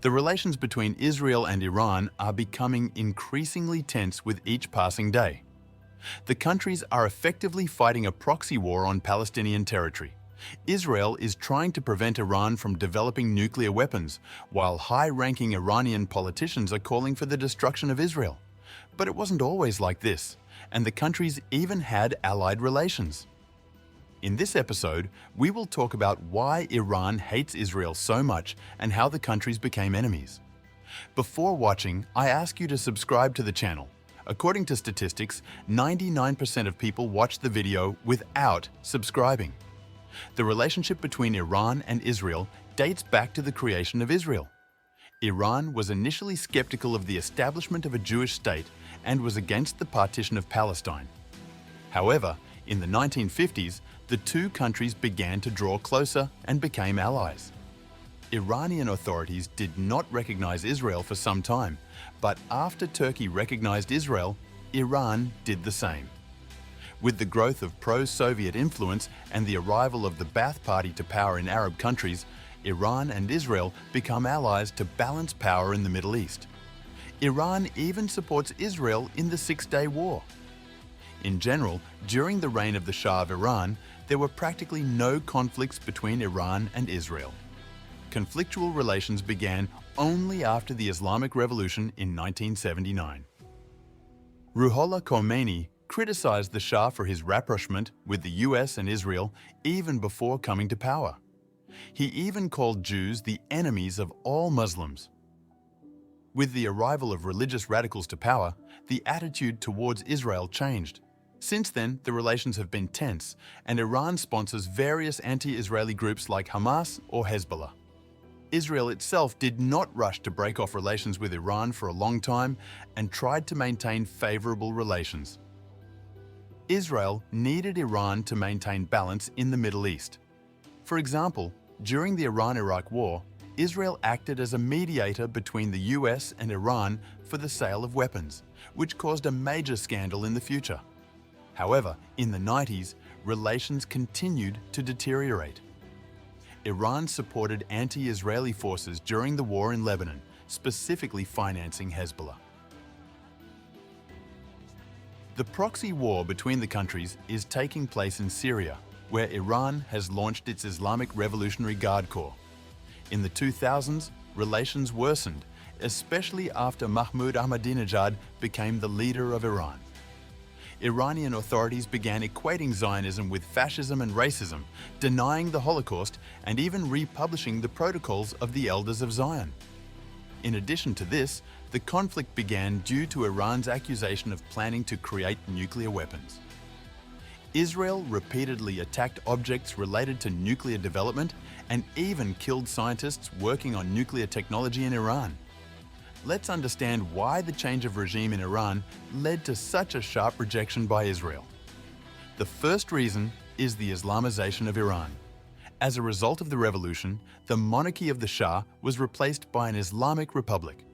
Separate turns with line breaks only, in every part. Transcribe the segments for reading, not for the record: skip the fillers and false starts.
The relations between Israel and Iran are becoming increasingly tense with each passing day. The countries are effectively fighting a proxy war on Palestinian territory. Israel is trying to prevent Iran from developing nuclear weapons, while high-ranking Iranian politicians are calling for the destruction of Israel. But it wasn't always like this, and the countries even had allied relations. In this episode, we will talk about why Iran hates Israel so much and how the countries became enemies. Before watching, I ask you to subscribe to the channel. According to statistics, 99% of people watch the video without subscribing. The relationship between Iran and Israel dates back to the creation of Israel. Iran was initially skeptical of the establishment of a Jewish state and was against the partition of Palestine. However, in the 1950s, the two countries began to draw closer and became allies. Iranian authorities did not recognize Israel for some time, but after Turkey recognized Israel, Iran did the same. With the growth of pro-Soviet influence and the arrival of the Ba'ath Party to power in Arab countries, Iran and Israel become allies to balance power in the Middle East. Iran even supports Israel in the Six-Day War. In general, during the reign of the Shah of Iran, there were practically no conflicts between Iran and Israel. Conflictual relations began only after the Islamic Revolution in 1979. Ruhollah Khomeini criticized the Shah for his rapprochement with the US and Israel even before coming to power. He even called Jews the enemies of all Muslims. With the arrival of religious radicals to power, the attitude towards Israel changed. Since then, the relations have been tense, and Iran sponsors various anti-Israeli groups like Hamas or Hezbollah. Israel itself did not rush to break off relations with Iran for a long time and tried to maintain favorable relations. Israel needed Iran to maintain balance in the Middle East. For example, during the Iran-Iraq War, Israel acted as a mediator between the US and Iran for the sale of weapons, which caused a major scandal in the future. However, in the 90s, relations continued to deteriorate. Iran supported anti-Israeli forces during the war in Lebanon, specifically financing Hezbollah. The proxy war between the countries is taking place in Syria, where Iran has launched its Islamic Revolutionary Guard Corps. In the 2000s, relations worsened, especially after Mahmoud Ahmadinejad became the leader of Iran. Iranian authorities began equating Zionism with fascism and racism, denying the Holocaust and even republishing the protocols of the Elders of Zion. In addition to this, the conflict began due to Iran's accusation of planning to create nuclear weapons. Israel repeatedly attacked objects related to nuclear development and even killed scientists working on nuclear technology in Iran. Let's understand why the change of regime in Iran led to such a sharp rejection by Israel. The first reason is the Islamization of Iran. As a result of the revolution, the monarchy of the Shah was replaced by an Islamic republic.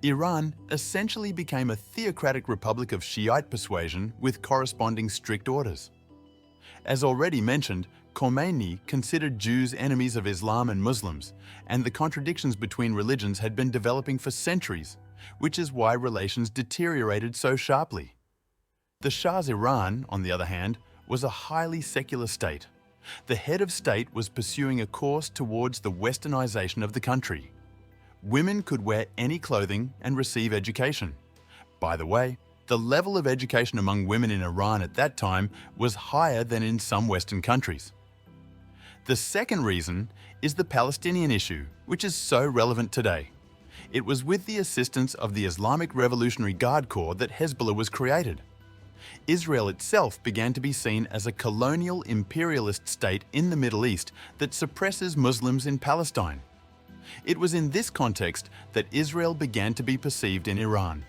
Iran essentially became a theocratic republic of Shiite persuasion with corresponding strict orders. As already mentioned, Khomeini considered Jews enemies of Islam and Muslims, and the contradictions between religions had been developing for centuries, which is why relations deteriorated so sharply. The Shah's Iran, on the other hand, was a highly secular state. The head of state was pursuing a course towards the westernization of the country. Women could wear any clothing and receive education. By the way, the level of education among women in Iran at that time was higher than in some Western countries. The second reason is the Palestinian issue, which is so relevant today. It was with the assistance of the Islamic Revolutionary Guard Corps that Hezbollah was created. Israel itself began to be seen as a colonial imperialist state in the Middle East that suppresses Muslims in Palestine. It was in this context that Israel began to be perceived in Iran.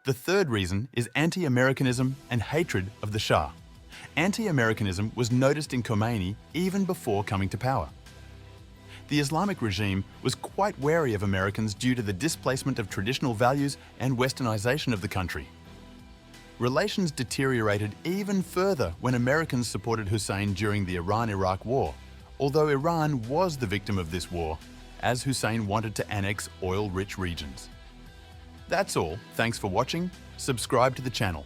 The third reason is anti-Americanism and hatred of the Shah. Anti-Americanism was noticed in Khomeini even before coming to power. The Islamic regime was quite wary of Americans due to the displacement of traditional values and westernization of the country. Relations deteriorated even further when Americans supported Hussein during the Iran-Iraq War, although Iran was the victim of this war, as Hussein wanted to annex oil-rich regions. That's all. Thanks for watching. Subscribe to the channel.